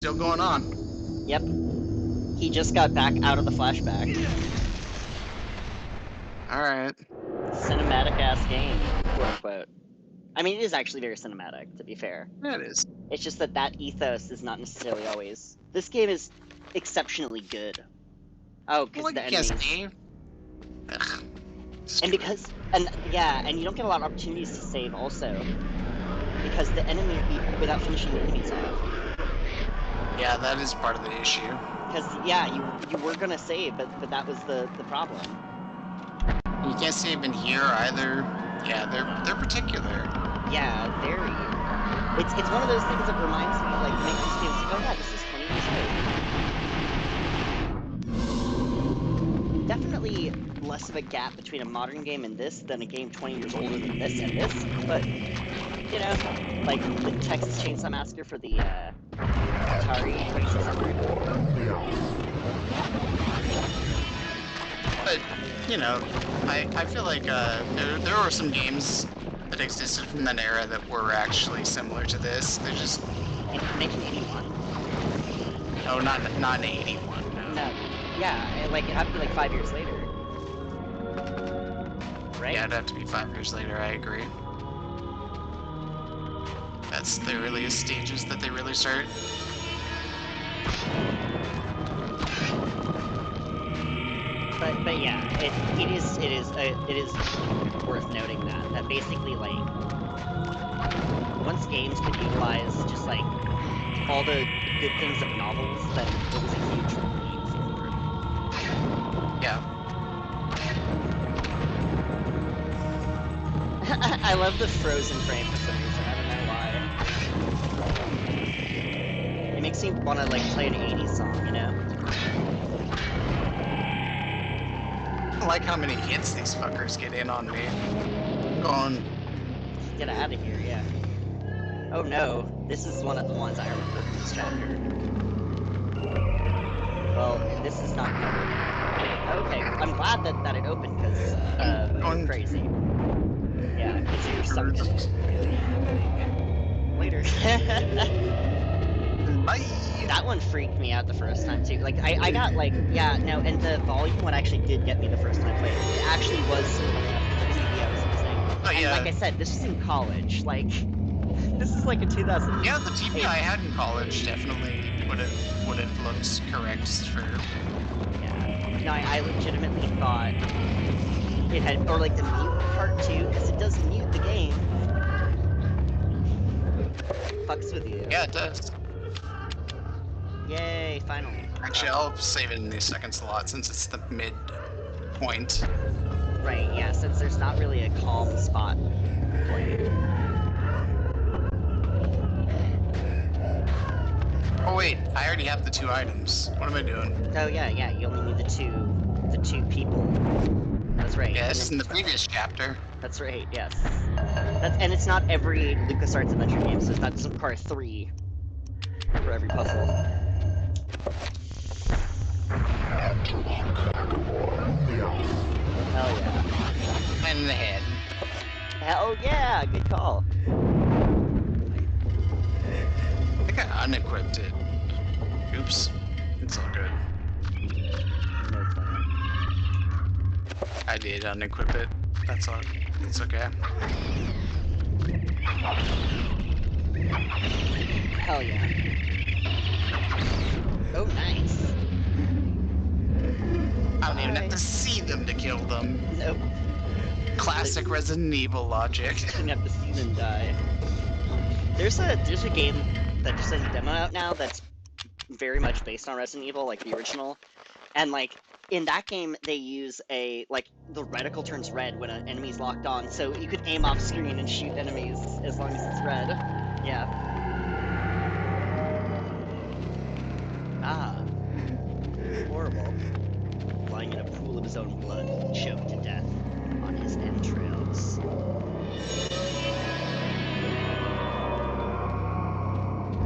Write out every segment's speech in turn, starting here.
Still going on. Yep. He just got back out of the flashback. Alright. Cinematic-ass game, quote-unquote. I mean, it is actually very cinematic, to be fair. Yeah, it is. It's just that that ethos is not necessarily always... This game is exceptionally good. Oh, because Well, the you can't enemies... save. Ugh. And because... And yeah, and you don't get a lot of opportunities to save, also. Because the enemy... Without finishing the enemies off. Yeah, that is part of the issue. Because, yeah, you were gonna save, but that was the problem. You can't save in here either. Yeah, they're particular. Yeah, very. It's one of those things that reminds me, like, makes this game like, oh yeah, this is 20 years old. Definitely less of a gap between a modern game and this than a game 20 years older than this and this, but, you know, like the Texas Chainsaw Massacre for the Atari 2600. But, you know, I feel like there were some games that existed from that era that were actually similar to this. They're just... In 1981? No, not in 81, no. No. Yeah, like, it'd have to be like 5 years later. Right? Yeah, it'd have to be 5 years later, I agree. That's the earliest stages that they really start. But yeah, it is worth noting that basically, like, once games could utilize just like all the good things of novels, then it was a huge leap forward. Yeah. I love the frozen frame for some reason. I don't know why. It makes me want to like play an 80s song, you know? I like how many hits these fuckers get in on me. Going. Get out of here, yeah. Oh no, this is one of the ones I remember from this chapter. Well, this is not covered. Okay, I'm glad that it opened, because, crazy. Yeah, because you're sunk in it. Later. Bye! That one freaked me out the first time, too. Like, I got, like, yeah, no, and the volume one actually did get me the first time playing. It actually was similar enough to the TV I was using. Oh, and yeah. like I said, this is in college. Like, this is like a 2000. Yeah, the TV I had in college definitely would have looked correct for... Yeah. No, I legitimately thought it had, or like the mute part too, because it does mute the game. Fucks with you. Yeah, it does. Yay, finally. Actually, I'll save it in the second slot since it's the mid point. Right, yeah, since there's not really a calm spot for you. Oh wait, I already have the 2 items. What am I doing? Oh yeah, you only need the two people. That's right. Yes, in the previous chapter. That's right, yes. And it's not every LucasArts adventure game, so that doesn't require 3 for every puzzle. Hell yeah. And in the head. Hell yeah, good call. I think I unequipped it. Oops. It's all good. No plan. I did unequip it. That's all. It's okay. Hell yeah. Oh, nice. I don't even have to see them to kill them. Nope. Classic Resident Evil logic. You didn't have to see them die. There's a game that just has a demo out now that's very much based on Resident Evil, like the original. And like in that game they use the reticle turns red when an enemy's locked on, so you could aim off screen and shoot enemies as long as it's red. Yeah. Ah. Horrible. Lying in a pool of his own blood, choked to death on his entrails.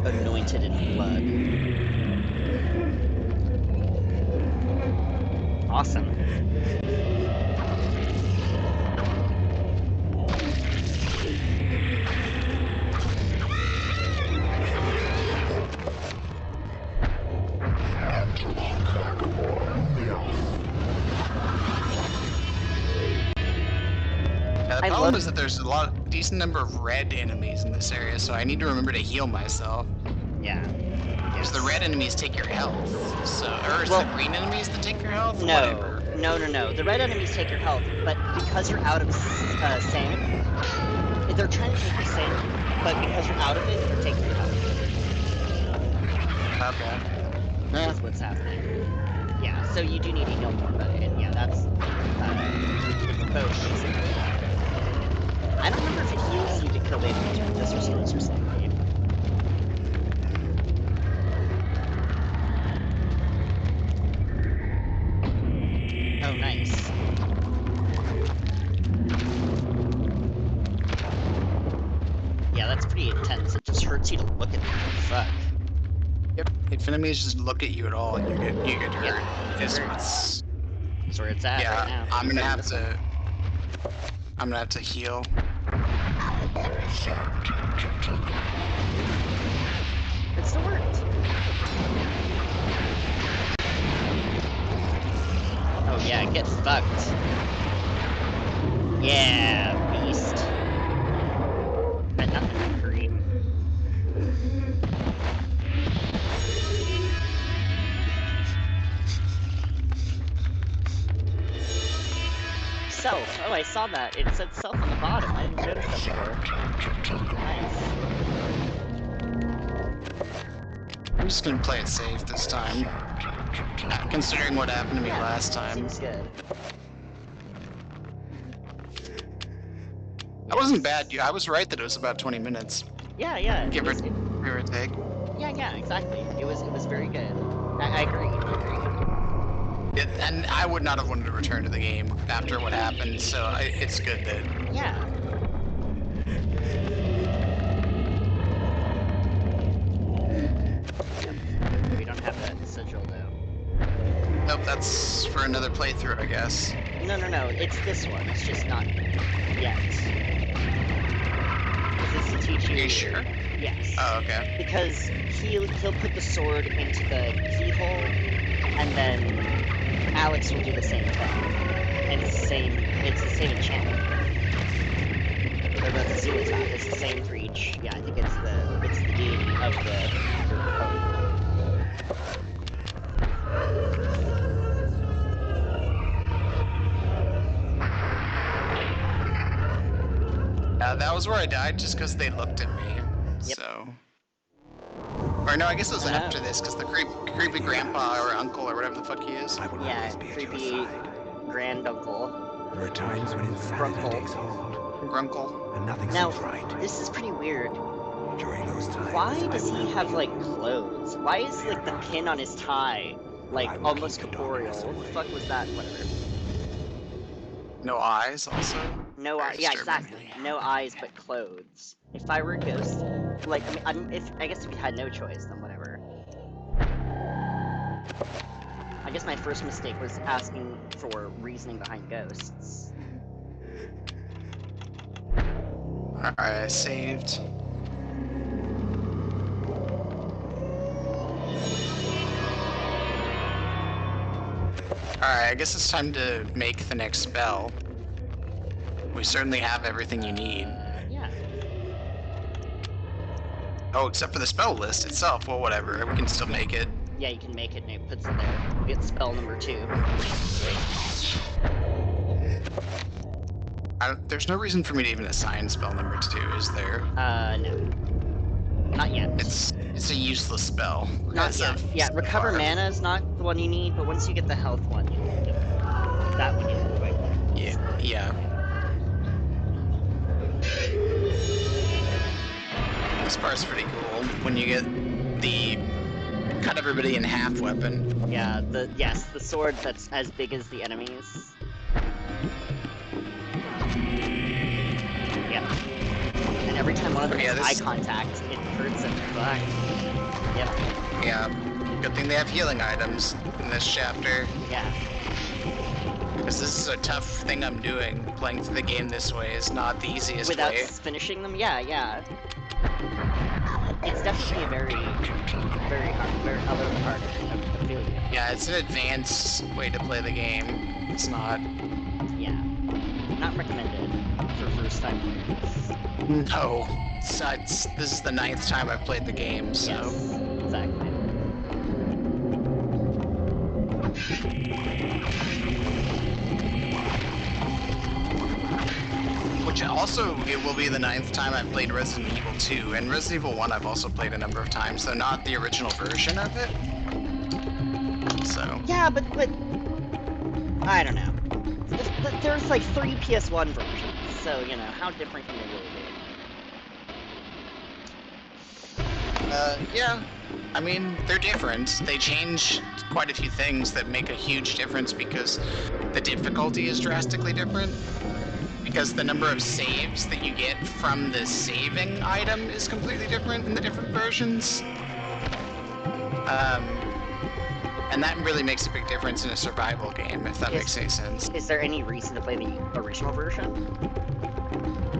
Anointed in blood. Awesome. problem is that there's a decent number of red enemies in this area, so I need to remember to heal myself. Yeah. Because the red enemies take your health, so or is Well, it the green enemies that take your health? No, Whatever. no. The red enemies take your health, but because you're out of sand, they're trying to take your sand, but because you're out of it, they're taking your health. Okay. That's what's happening. Yeah, so you do need to heal more, but yeah, that's both basically. I don't remember if it heals you to kill the enemies or just restores your save. Oh, nice. Yeah, that's pretty intense. It just hurts you to look at them. Fuck. Yep. If enemies just look at you at all, you get hurt. Yep. Is what's That's where it's at right now. I'm gonna have to heal. It still worked. Oh yeah, get fucked. Yeah, beast. Got nothing to hurry. Self. Oh, I saw that. It said self on the bottom. I didn't notice that before. Nice. I'm just gonna play it safe this time. Considering what happened to me last time. Seems good. That wasn't bad. I was right that it was about 20 minutes. Yeah. Give or take. Yeah, exactly. It was very good. I agree. And I would not have wanted to return to the game after what happened, so it's good that... Yeah. We don't have that sigil, though. Nope, that's for another playthrough, I guess. No. It's this one. It's just not yet. This is to teach you... Are you sure? Yes. Oh, okay. Because he'll put the sword into the keyhole, and then Alex will do the same thing. And it's the same enchantment. Or the Xel'lotath, it's the same for each. Yeah, I think it's the deity of the opponent. That was where I died just because they looked at me. Yep. So. Or no, I guess it was after this, because the creepy grandpa or uncle or whatever the fuck he is. Yeah, creepy granduncle. There are times when insanity takes hold, Grunkle. and nothing Now, seems right. this is pretty weird. During those times, Why I does he will have, keep- like, clothes? Why is, like, the pin on his tie, like, I will almost keep the corporeal? darkness What the away. fuck was that? Whatever. No eyes, also. No Very eyes. Yeah, disturbing. exactly. No eyes, but clothes. If I were a ghost, like, I mean, I guess if you had no choice, then whatever. I guess my first mistake was asking for reasoning behind ghosts. Alright, I saved. Alright, I guess it's time to make the next spell. We certainly have everything you need. Yeah. Oh, except for the spell list itself. Well, whatever. We can still make it. Yeah, you can make it and it puts it there. We'll get spell number 2. There's no reason for me to even assign spell number 2, is there? No. Not yet. It's a useless spell. Not as yet. of Yeah, so recover far. mana is not the one you need, but once you get the health one, you need that one you need quick. Yeah. This part's pretty cool when you get the cut everybody in half weapon. Yeah, the sword that's as big as the enemies. Yep. And every time one of them Yeah, has this- eye contact, it hurts them. Fuck. Yep. Yeah. Good thing they have healing items in this chapter. Yeah. Because this is a tough thing I'm doing. Playing through the game this way is not the easiest Without way. finishing them, yeah. It's definitely a very hard, a little bit harder. I feel you. Yeah, it's an advanced way to play the game. It's not. Yeah. Not recommended. for first time players? No. This is the 9th time I've played the game, so... Yes, exactly. Which also, it will be the 9th time I've played Resident Evil 2, and Resident Evil 1 I've also played a number of times, though not the original version of it. So... Yeah, but I don't know. There's like 3 PS1 versions, so, you know, how different can they really be? Yeah. I mean, they're different. They change quite a few things that make a huge difference because the difficulty is drastically different. Because the number of saves that you get from the saving item is completely different in the different versions. And that really makes a big difference in a survival game, if that makes any sense. Is there any reason to play the original version?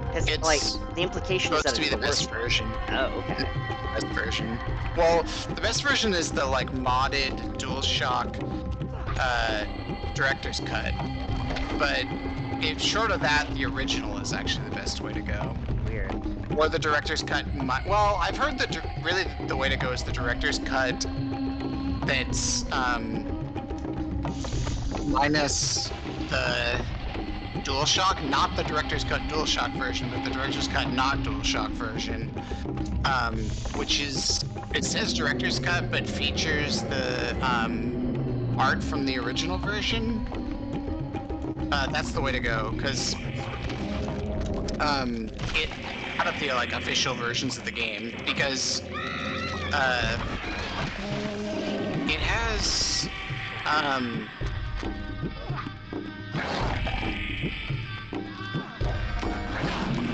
Because, like, the implication is that it's supposed to be the best version. Oh, okay. Best version. Well, the best version is the, like, modded DualShock Director's Cut. But if short of that, the original is actually the best way to go. Weird. Or the Director's Cut well, I've heard that really the way to go is the Director's Cut that's minus the DualShock, not the Director's Cut DualShock version, but the Director's Cut not DualShock version, which is, it says Director's Cut, but features the art from the original version. That's the way to go, because it out of the like official versions of the game, because it has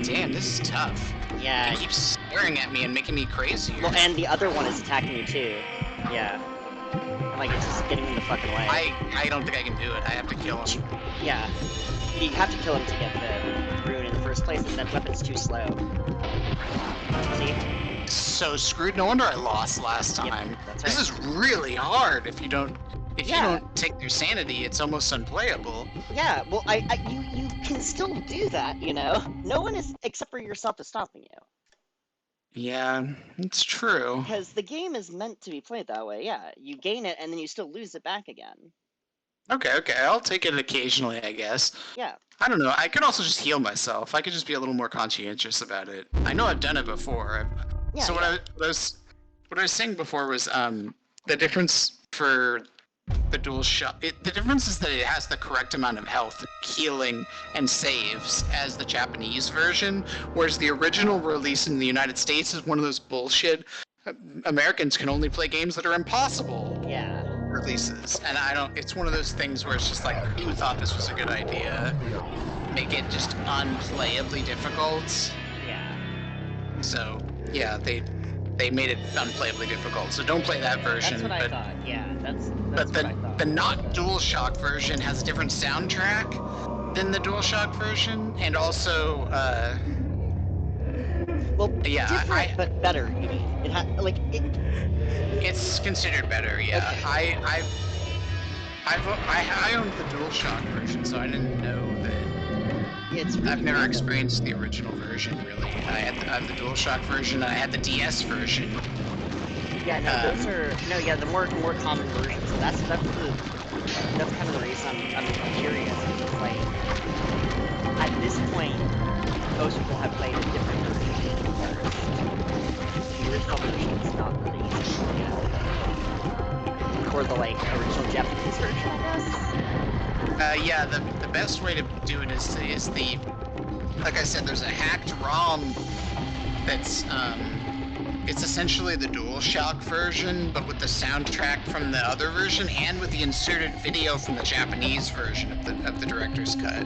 damn, this is tough. Yeah. It keeps staring at me and making me crazy. Well, and the other one is attacking you too. Yeah. Like, it's just getting in the fucking way. I don't think I can do it. I have to kill him. Yeah. You have to kill him to get the rune in the first place, and that weapon's too slow. See? So screwed. No wonder I lost last time. Yep, that's This right. is really hard. If you don't take their sanity, it's almost unplayable. Yeah, well, you can still do that, you know? No one is, except for yourself, is stopping you. Yeah, it's true. Because the game is meant to be played that way, yeah. You gain it, and then you still lose it back again. Okay, I'll take it occasionally, I guess. Yeah. I don't know. I could also just heal myself. I could just be a little more conscientious about it. I know I've done it before. Yeah, so what I was saying before was the difference for the DualShock. The difference is that it has the correct amount of health, healing, and saves as the Japanese version, whereas the original release in the United States is one of those bullshit. Americans can only play games that are impossible. Yeah. Releases, and it's one of those things where it's just like, who thought this was a good idea? Make it just unplayably difficult. Yeah. So yeah, they made it unplayably difficult. So don't play that version. That's what I thought. Yeah, that's but what I thought. the not DualShock version has a different soundtrack than the DualShock version, and also well, yeah, different, but better. You mean it it's considered better, yeah. Okay. I owned the DualShock version, so I didn't know that. It's really I've never random. experienced the original version, really. I had the DualShock version, and I had the DS version. Yeah, no, those are the more common versions. So that's kind of the reason I'm curious. Because, like, at this point, most people have played a different version first. The original version is not really easy to get. Or the original Japanese version, I guess. Yeah, the best way to do it is the, like I said, there's a hacked ROM that's it's essentially the DualShock version, but with the soundtrack from the other version and with the inserted video from the Japanese version of the director's cut.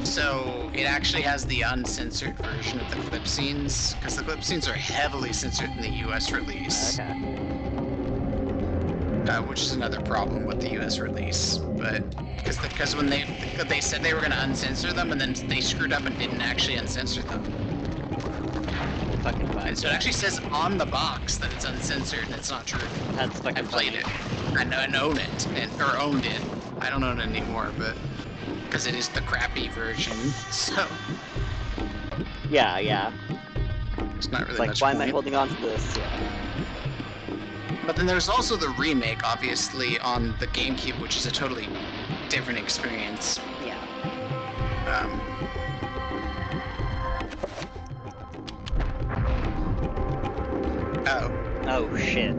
So it actually has the uncensored version of the clip scenes, because the clip scenes are heavily censored in the US release. Okay. Which is another problem with the US release, but because when they said they were going to uncensor them, and then they screwed up and didn't actually uncensor them. Fucking fun. So it actually says on the box that it's uncensored, and it's not true. That's fucking I played funny. it. I own it, or owned it. I don't own it anymore, but because it is the crappy version. So Yeah. there's not really It's like, much why point. am I holding on to this? Yeah. But then there's also the remake, obviously, on the GameCube, which is a totally different experience. Yeah. Oh. Oh shit.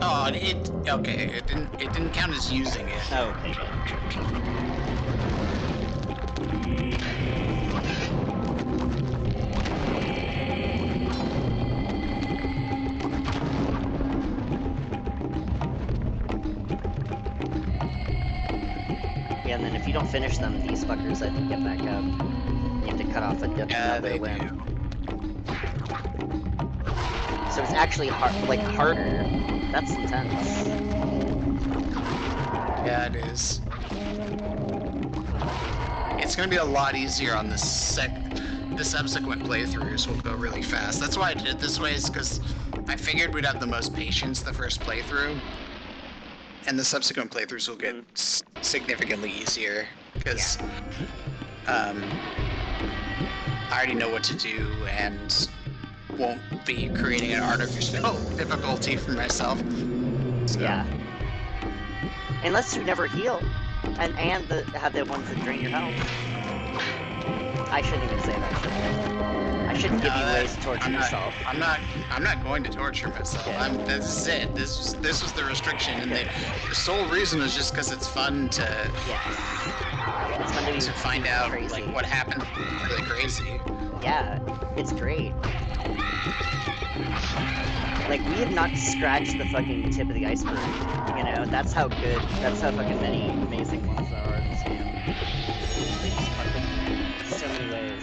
Oh, okay. It didn't count as using it. Oh, okay. Yeah, and then if you don't finish them, these fuckers, I think, get back up. You have to cut off Yeah, another they limb. do. So it's actually harder. That's intense. Yeah, it is. It's gonna be a lot easier on the subsequent playthroughs. Will go really fast. That's why I did it this way, is because I figured we'd have the most patience the first playthrough, and the subsequent playthroughs will get significantly easier because I already know what to do and won't be creating an artificial difficulty for myself. So. Yeah. Unless you never heal, and have the ones that drain your health. I shouldn't even say that, should I? I shouldn't give you ways to torture yourself. I'm not going to torture myself. Okay. This is it. This was the restriction, and the sole reason is just because it's fun to It's fun to find out crazy. like what happened. Really crazy. Yeah, it's great. Like, we have not scratched the fucking tip of the iceberg, you know? That's how fucking many amazing ones there are in this game. They just fucking so many ways.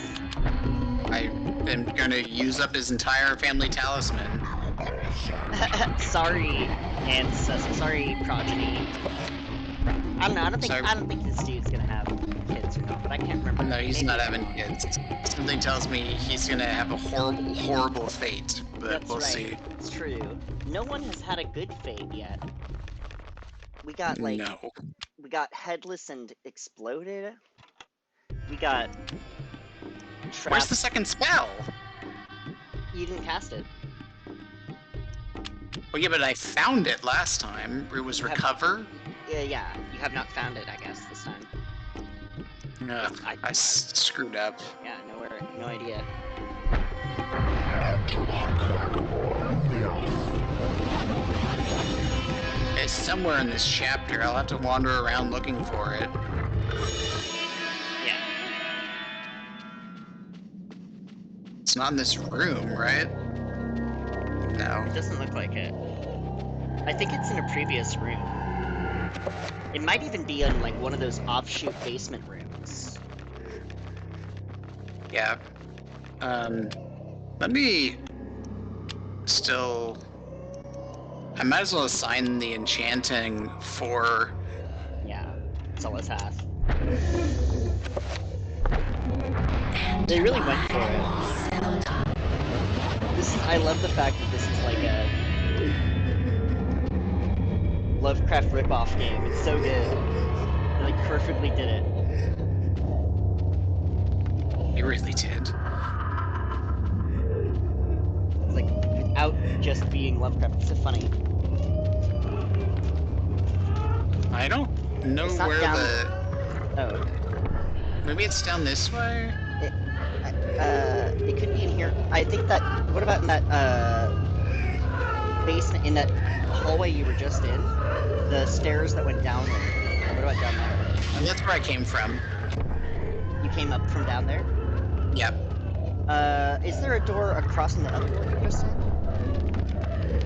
I am gonna use up his entire family talisman. Sorry, ancestor. Sorry, progeny. I don't know. I don't think this dude's gonna have kids or not, but I can't remember. No, he's Maybe not it's having wrong. kids. Something tells me he's gonna have a horrible, horrible fate, but That's we'll right. see. It's true. No one has had a good fate yet. We got like No. we got headless and exploded. We got trapped. Where's the second spell? You didn't cast it. Well, yeah, but I found it last time. It was recover. Yeah, you have not found it, I guess, this time. Ugh, I screwed up. Yeah, no idea. It's somewhere in this chapter. I'll have to wander around looking for it. Yeah. It's not in this room, right? No. It doesn't look like it. I think it's in a previous room. It might even be in like one of those offshoot basement rooms. Yeah. Let me still... I might as well assign the enchanting for... Yeah, Xel'lotath. They really went for it. I love the fact that this is like a Lovecraft ripoff game. It's so good. They like perfectly did it. You really did. It's like without just being Lovecraft. It's so funny. I don't know It's not where down- the... Oh. Maybe it's down this way? It could be in here. I think that. What about in that basement, in that hallway you were just in? The stairs that went down there. What about down there? And that's where I came from. You came up from down there? Yep. Is there a door across from the other door you were just in?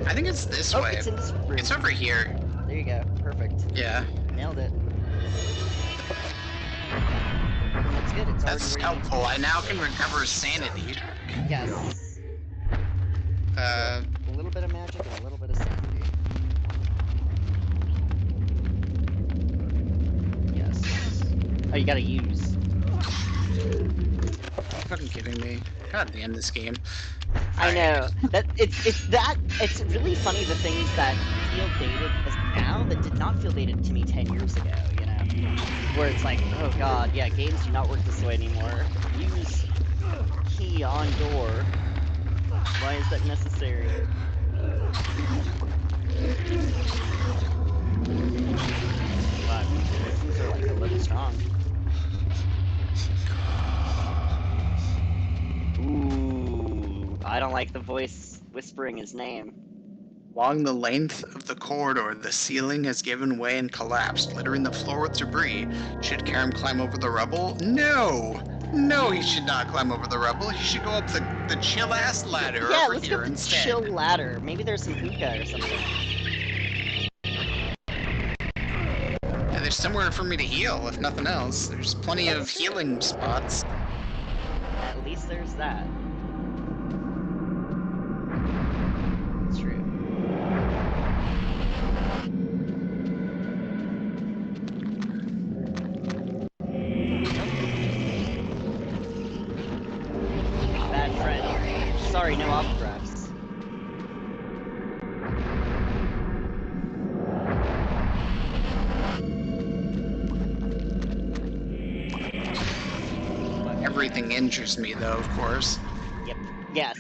I think it's this Oh, way. it's in this room. It's over here. There you go. Perfect. Yeah. Nailed it. That's good. It's That's already helpful. I now can recover sanity. Yes. A little bit of magic and a little bit of sanity. Yes. Oh, you gotta use. Are you fucking kidding me? God damn this game. I know. It's really funny the things that feel dated as now that did not feel dated to me 10 years ago, you know? now. Where it's like, oh god, yeah, games do not work this way anymore. Use key on door. Why is that necessary? Fuck, these are like a little strong. Ooh, I don't like the voice whispering his name. Along the length of the corridor, the ceiling has given way and collapsed, littering the floor with debris. Should Karam climb over the rubble? No! No, he should not climb over the rubble. He should go up the chill-ass ladder Yeah, over let's here go up the instead. chill ladder. Maybe there's some hookah or something. And there's somewhere for me to heal, if nothing else. There's plenty of That's true. healing spots. At least there's that. It's true. Bad friend. Sorry, no autographs. Everything injures me, though, of course. Yep. Yes.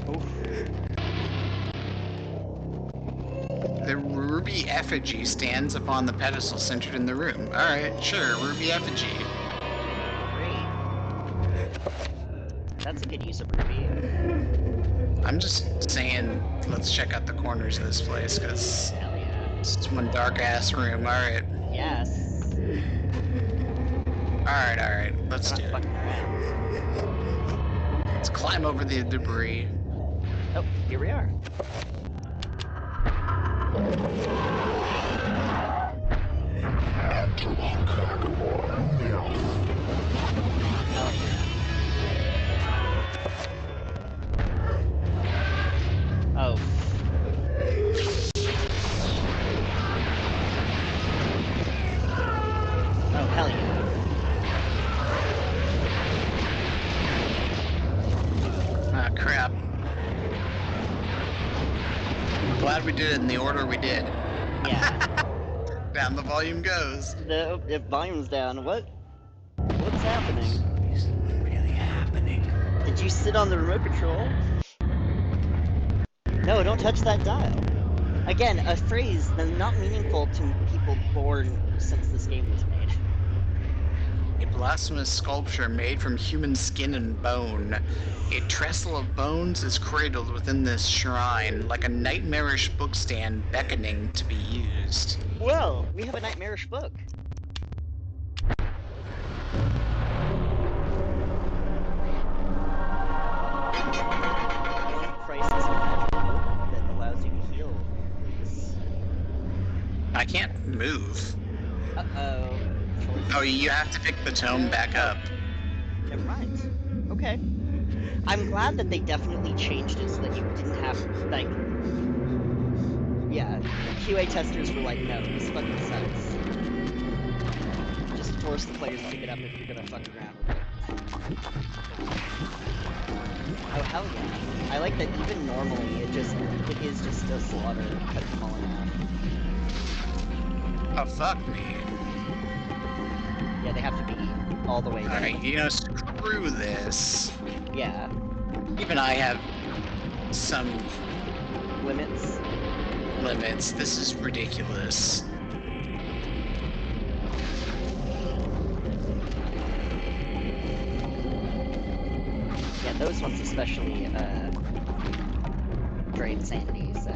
Oof. The ruby effigy stands upon the pedestal centered in the room. Alright, sure, ruby effigy. Great. That's a good use of Ruby. I'm just saying, let's check out the corners of this place, because Hell yeah. it's one dark-ass room. Alright. Yes. Alright, let's We're do not it. fucking around. Let's climb over the debris. Oh, here we are. Oh. Oh, hell yeah. Ah, crap. Glad we did it in the order we did. Yeah. Down the volume goes. The volume's down. What's happening? Is really happening. Did you sit on the remote control? No, don't touch that dial. Again, a phrase that's not meaningful to people born since this game was made. A blasphemous sculpture made from human skin and bone. A trestle of bones is cradled within this shrine, like a nightmarish bookstand beckoning to be used. Well, we have a nightmarish book. One crisis imaginable that allows you to heal, please. I can't move. Uh-oh. Oh, you have to pick the tome back up. Never mind. Okay. I'm glad that they definitely changed it so that you didn't have, like... Yeah, QA testers were like, no, this fucking sucks. Just force the players to pick it up if you're gonna fuck around with it. Oh, hell yeah. I like that even normally, it is just a slaughter, cut them all in half. Oh, fuck me. Yeah, they have to be all the way down. Alright, you know, screw this. Yeah. Even I have some Limits. limits. This is ridiculous. Yeah, those ones especially, drain sanity, so...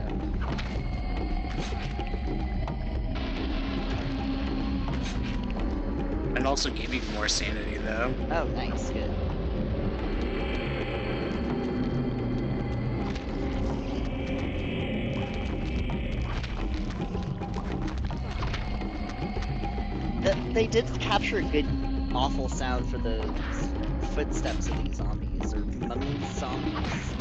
And also give you more sanity, though. Oh, nice, good. They did capture a good, awful sound for the footsteps of these zombies, or mummy zombies.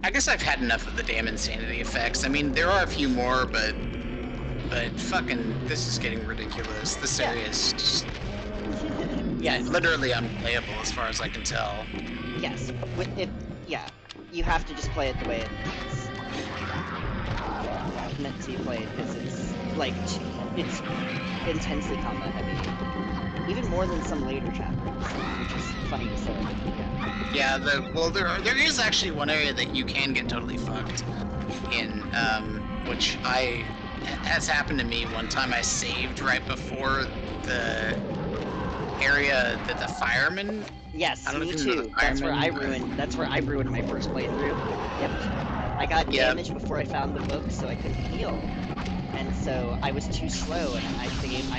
I guess I've had enough of the damn insanity effects. I mean, there are a few more, but fucking, this is getting ridiculous. This area is just... Yeah, literally unplayable as far as I can tell. Yes, with it, yeah. You have to just play it the way it's meant to be played because it's like it's intensely combat heavy, even more than some later chapters, which is funny to say. Yeah. Yeah, there is actually one area that you can get totally fucked in, which has happened to me one time. I saved right before the area that the firemen. Yes, I don't know me if you remember too. the That's where I firemen. ruined. That's where I ruined my first playthrough. Yep. I got Yep. damaged before I found the book, so I couldn't heal, and so I was too slow, and I didn't.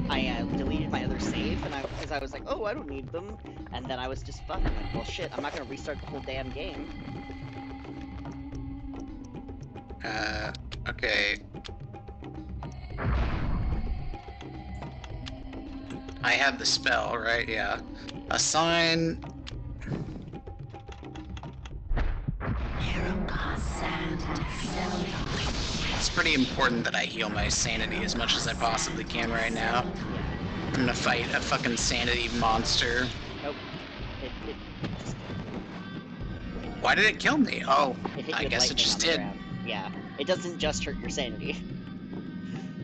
I deleted my other save, and because I was like, oh, I don't need them, and then I was just fucked. I'm like, well, shit, I'm not gonna restart the whole damn game. Okay. I have the spell, right? Yeah. Assign. It's pretty important that I heal my sanity as much as I possibly can right now. I'm gonna fight a fucking sanity monster. Nope. It just Why did it kill me? Oh, it hit you I with guess it lightning just on the did. ground. Yeah. It doesn't just hurt your sanity.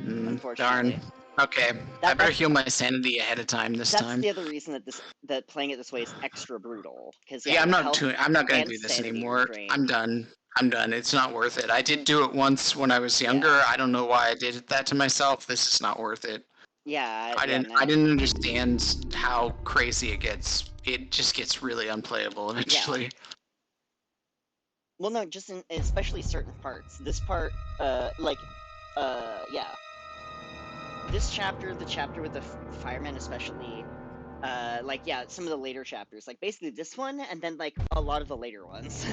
Unfortunately. Darn. Okay, I better heal my sanity ahead of time this That's time. the other reason that playing it this way is extra brutal. Because Yeah, I'm your not health gonna and do this sanity are anymore. drained. I'm done. I'm done. It's not worth it. I did do it once when I was younger. Yeah. I don't know why I did that to myself. This is not worth it. Yeah. I Yeah. didn't. No. I didn't understand how crazy it gets. It just gets really unplayable eventually. Well, no, just in especially certain parts. This part, yeah. This chapter, the chapter with the firemen, especially, yeah, some of the later chapters, like basically this one, and then like a lot of the later ones.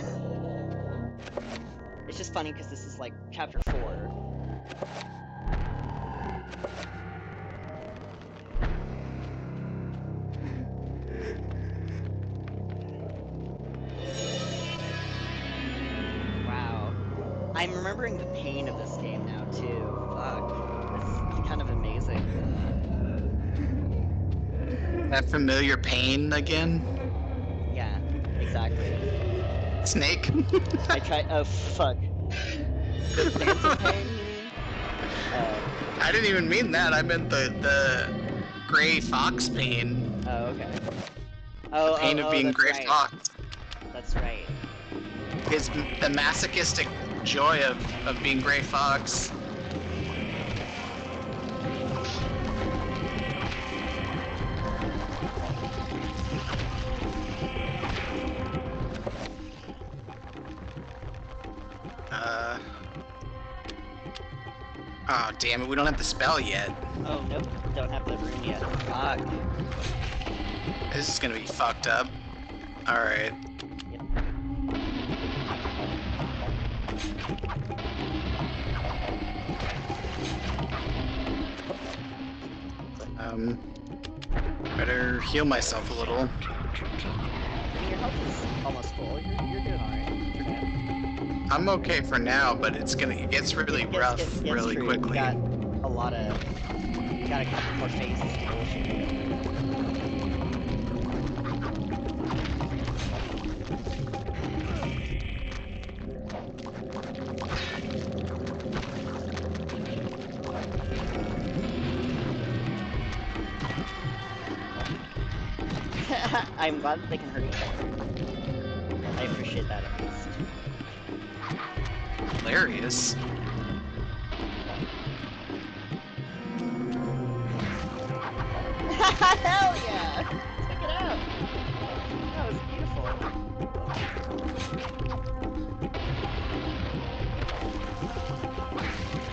It's just funny because this is like chapter 4. Wow. I'm remembering the pain of this game now too. Fuck. This is kind of amazing. That familiar pain again. Yeah, exactly. Snake. I tried. Oh fuck. The phantom pain, you mean? I didn't even mean that. I meant the gray fox pain. Oh, okay. The pain of being that's gray right. fox. That's right. Is the masochistic joy of being gray fox. Oh, damn it, we don't have the spell yet. Oh, nope. Don't have the rune yet. Fuck. This is gonna be fucked up. Alright. Yep. Better heal myself a little. I mean, your health is almost full. You're doing alright for now. I'm okay for now, but it gets really rough really true. quickly. You got a lot of... You got a couple more phases of bullshit. I'm glad that they can hurt each other. I appreciate that at least. Hilarious. Hell yeah! Check it out! That was beautiful.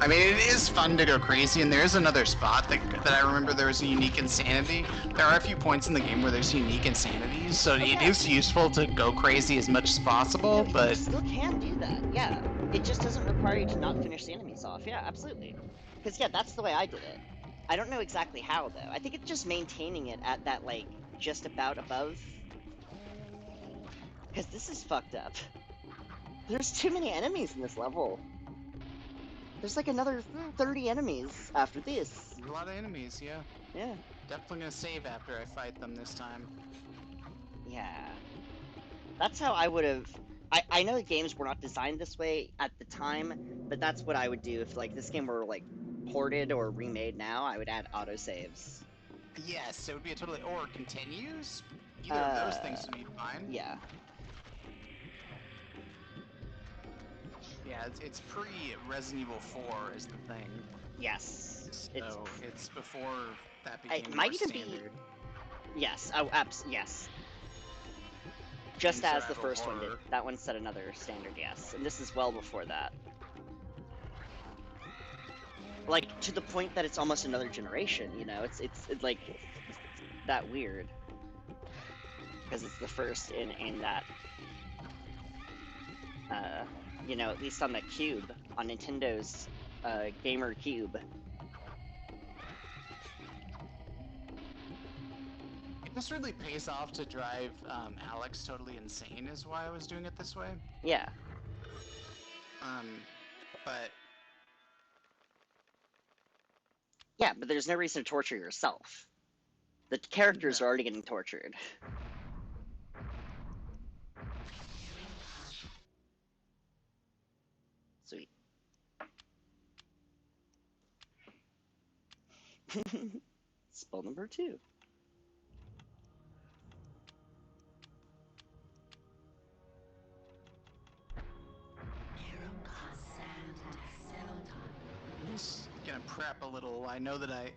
I mean, it is fun to go crazy, and there is another spot that I remember there was a unique insanity. There are a few points in the game where there's unique insanities, so it is useful to go crazy as much as possible, No, but... You still can do that, yeah. It just doesn't require you to not finish the enemies off, yeah, absolutely. Because, yeah, that's the way I did it. I don't know exactly how, though. I think it's just maintaining it at that, like, just about above. Because this is fucked up. There's too many enemies in this level. There's like another 30 enemies after this. There's a lot of enemies, yeah. Yeah. Definitely gonna save after I fight them this time. Yeah. That's how I would have. I know the games were not designed this way at the time, but that's what I would do if like this game were like ported or remade now. I would add autosaves. Yes, it would be a totally... Or continues? Either of those things would be fine. Yeah. Yeah, it's pre-Resident Evil 4 is the thing. Yes. So it's before that It became might more even standard. be. Yes. Oh, yes. Just In as the survival first one did. horror. That one set another standard, yes. And this is well before that. Like, to the point that it's almost another generation, you know? It's like, that weird. Because it's the first in that, you know, at least on the Cube, on Nintendo's, Gamer Cube. This really pays off to drive Alex totally insane is why I was doing it this way. Yeah. But... Yeah, but there's no reason to torture yourself. The characters No. are already getting tortured. Sweet. Spell number 2. I'm just gonna prep a little. I know that I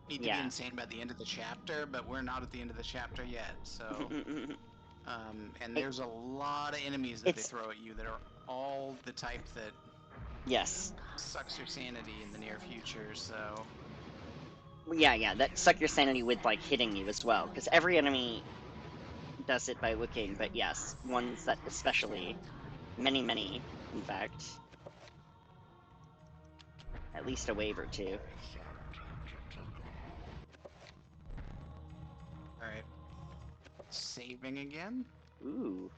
need to Yeah. be insane by the end of the chapter, but we're not at the end of the chapter yet, so... and there's a lot of enemies that they throw at you that are all the type that Yes. sucks your sanity in the near future, so... Yeah, that suck your sanity with, like, hitting you as well, because every enemy does it by looking, but yes, ones that especially, many, in fact. At least a wave or two. Alright. Saving again? Ooh.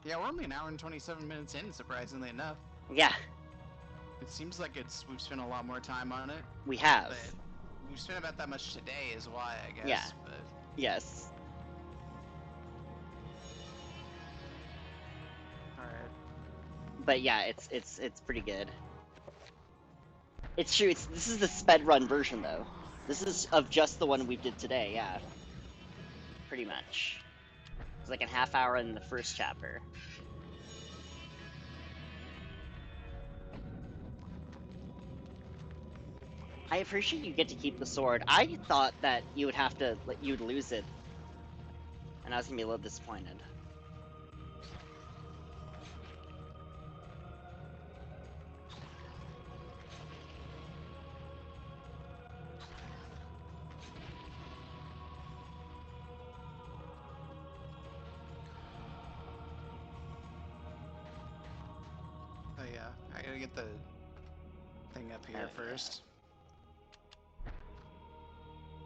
Yeah, we're only an hour and 27 minutes in, surprisingly enough. Yeah, It seems like we've spent a lot more time on it, we have. but we've spent about that much today is why, I guess. Yeah. But... Yes. Alright. But yeah, it's pretty good. It's true, this is the sped run version though. This is of just the one we did today, yeah. Pretty much. It's like a half hour in the first chapter. I appreciate you get to keep the sword. I thought that you would have to, like, you'd lose it. And I was gonna be a little disappointed. Oh yeah, I gotta get the thing up here Oh, first.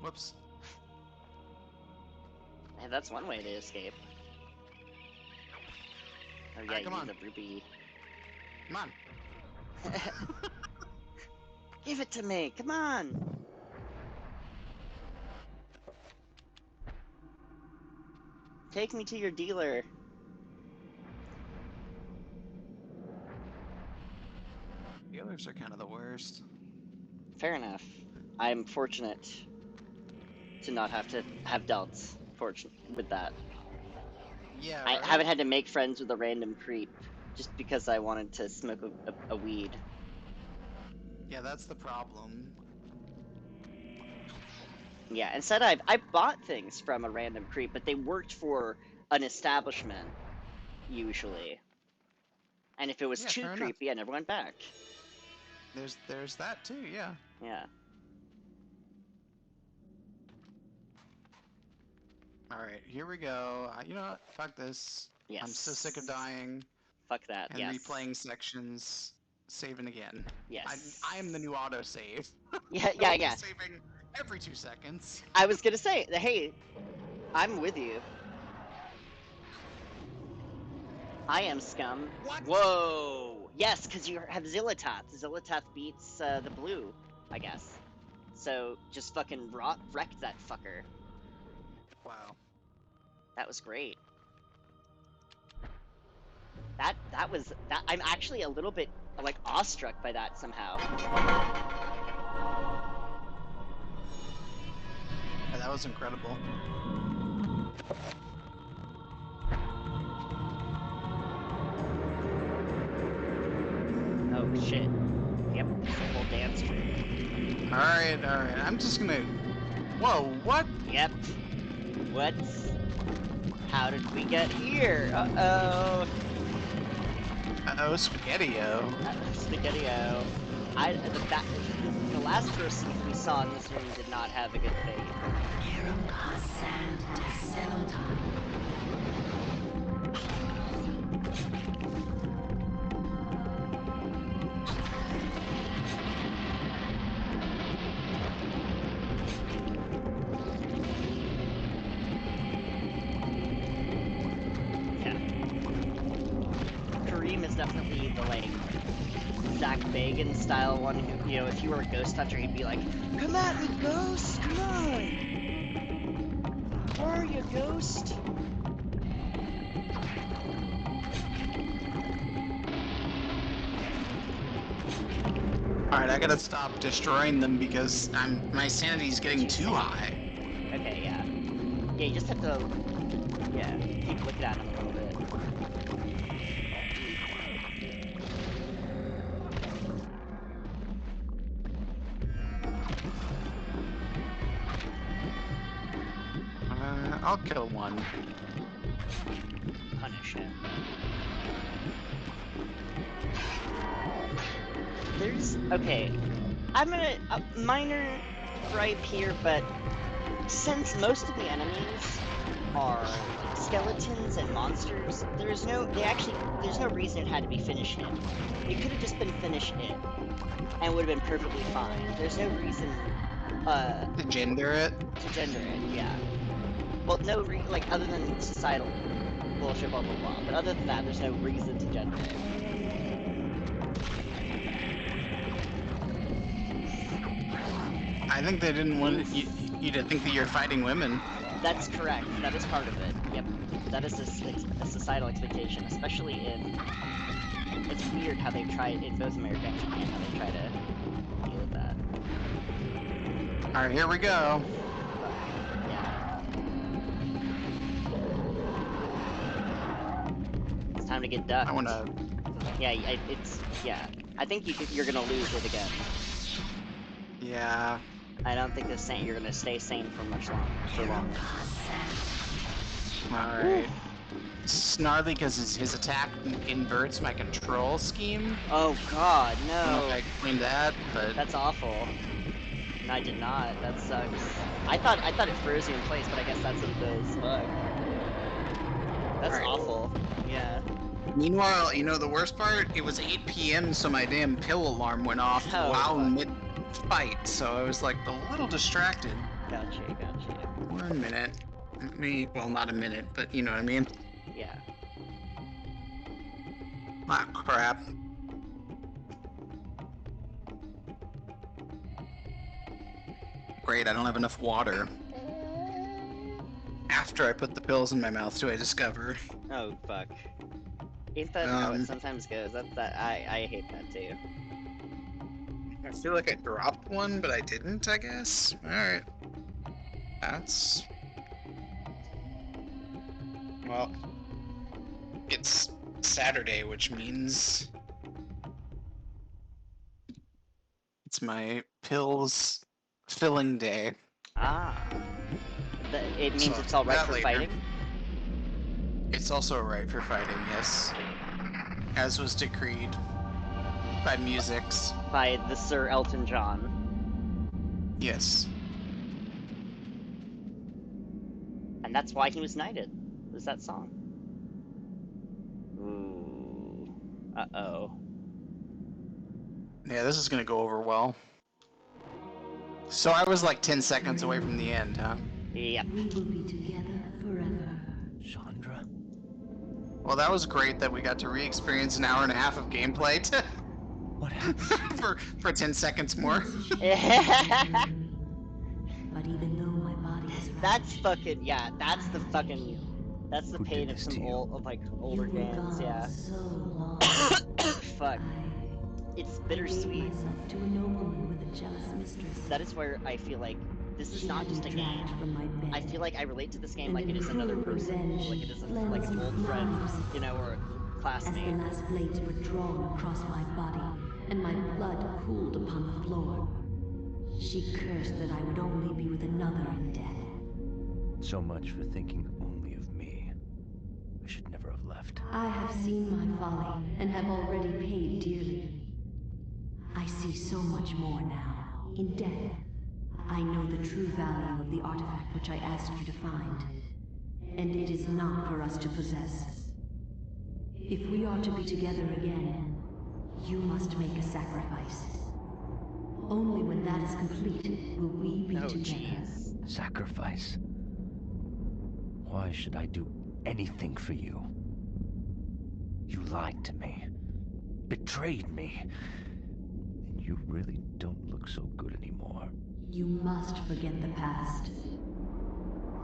Whoops. Hey, that's one way to escape. Oh yeah, Alright, you come need on. the ruby. Come on. Give it to me, come on! Take me to your dealer. Dealers are kind of the worst. Fair enough. I'm fortunate to not have to have dealt with that. Yeah, I right? haven't had to make friends with a random creep just because I wanted to smoke a weed. Yeah, that's the problem. Yeah, instead I bought things from a random creep, but they worked for an establishment, usually. And if it was Yeah, too fair enough. creepy, I never went back. There's that too, yeah. Yeah. Alright, here we go. You know what? Fuck this. Yes. I'm so sick of dying Fuck that, and yes. replaying sections. Saving again. Yes. I am the new autosave. Yeah. Saving every 2 seconds. I was gonna say, hey, I'm with you. I am scum. What? Whoa! Yes, because you have Xel'lotath. Xel'lotath beats the blue, I guess. So just fucking wrecked that fucker. Wow. That was great. That was that. I'm actually a little bit like awestruck by that somehow. Yeah, that was incredible. Oh shit. Yep, it's a whole dance troupe. Alright, alright. I'm just gonna... Whoa, what? Yep. What? How did we get here? Uh-oh. Uh-oh, Spaghetti-O. Spaghetti-O. The last person we saw in this room did not have a good fate. Yeah. Kareem is definitely the, like, Zach Bagan style one who, you know, if you were a ghost hunter, he'd be like, "Come at me, ghost! Come on! Where are you, ghost?" Alright, I gotta stop destroying them because my sanity's getting too high. Okay, yeah. Yeah, you just have to, yeah, keep looking at him a little bit. I'll kill one. Punish him. Okay, I'm gonna, a minor gripe here, but since most of the enemies are skeletons and monsters, there's no reason it had to be finish him. It could have just been finish it, and would have been perfectly fine. There's no reason, To gender it? to gender it, yeah. Well, like, other than societal bullshit, blah blah blah, but other than that, there's no reason to gender it. I think they didn't want you to think that you're fighting women. That's correct. That is part of it. Yep. That is a societal expectation, especially in... It's weird how they've tried, in both America and Japan, how they try to deal with that. Alright, here we go. Yeah. It's time to get ducked. I wanna... Yeah, yeah. I think you're gonna lose it again. Yeah. I don't think you're gonna stay sane for long. Alright. Snarly because his attack inverts my control scheme. Oh god, I don't know no. if I explained that, but... That's awful. No, I did not. That sucks. I thought it froze you in place, but I guess that's what it does. Fuck. That's Alright. awful. Yeah. Meanwhile, you know the worst part? It was 8 p.m. so my damn pill alarm went off Oh, while fuck. mid-fight, so I was like a little distracted. Gotcha. 1 minute. Well, not a minute, but you know what I mean? Yeah. Ah, crap. Great, I don't have enough water. After I put the pills in my mouth, do I discover? Oh, fuck. Ain't that how it sometimes goes? I hate that too. I feel like I dropped one, but I didn't, I guess? Alright. That's... Well... It's Saturday, which means... It's my pills filling day. Ah. It means So, it's alright that for later. fighting? It's also right for fighting, yes. As was decreed by musics. By the Sir Elton John. Yes. And that's why he was knighted. Was that song. Ooh. Uh-oh. Yeah, this is gonna go over well. So I was like 10 seconds away from the end, huh? Yep. We will be together forever. Chandra? Well, that was great that we got to re-experience an hour and a half of gameplay What happened? for 10 seconds more. But even though my body is That's ravaged, fucking yeah. That's the fucking. That's the Who pain did of this some to you? older you were games. gone Yeah. so long. Fuck. It's I gave bittersweet. myself to a nobleman with a jealous mistress. That is where I feel like this is She not had just a me game. dragged from my bed. I feel like I relate to this game And like it in is another cruel person, revenge, like it is like lens an and old friend, knives. you know, or a As the classmate. last blades were drawn across my body, and my blood cooled upon the floor, she cursed that I would only be with another in death. So much for thinking only of me. I should never have left. I have seen my folly, and have already paid dearly. I see so much more now. In death, I know the true value of the artifact which I asked you to find. And it is not for us to possess. If we are to be together again, you must make a sacrifice. Only when that is complete will we be Oh together. jeez. Sacrifice? Why should I do anything for you? You lied to me. Betrayed me. And you really don't look so good anymore. You must forget the past.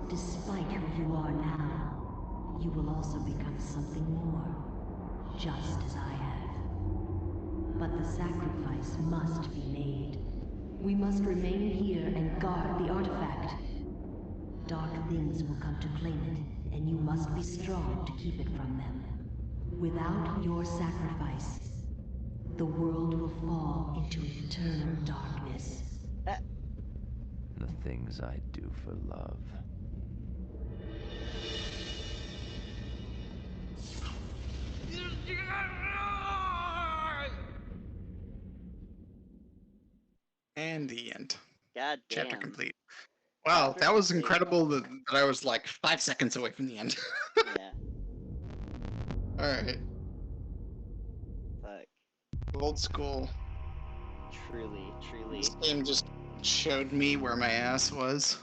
Despite who you are now, you will also become something more, just as I have. But the sacrifice must be made. We must remain here and guard the artifact. Dark things will come to claim it, and you must be strong to keep it from them. Without your sacrifice, the world will fall into eternal darkness. The things I do for love. And the end. God Chapter damn. complete. Wow, Chapter that was complete. incredible that I was like 5 seconds away from the end. Yeah. Alright. Fuck. Old school. Truly, truly. This game just showed me where my ass was.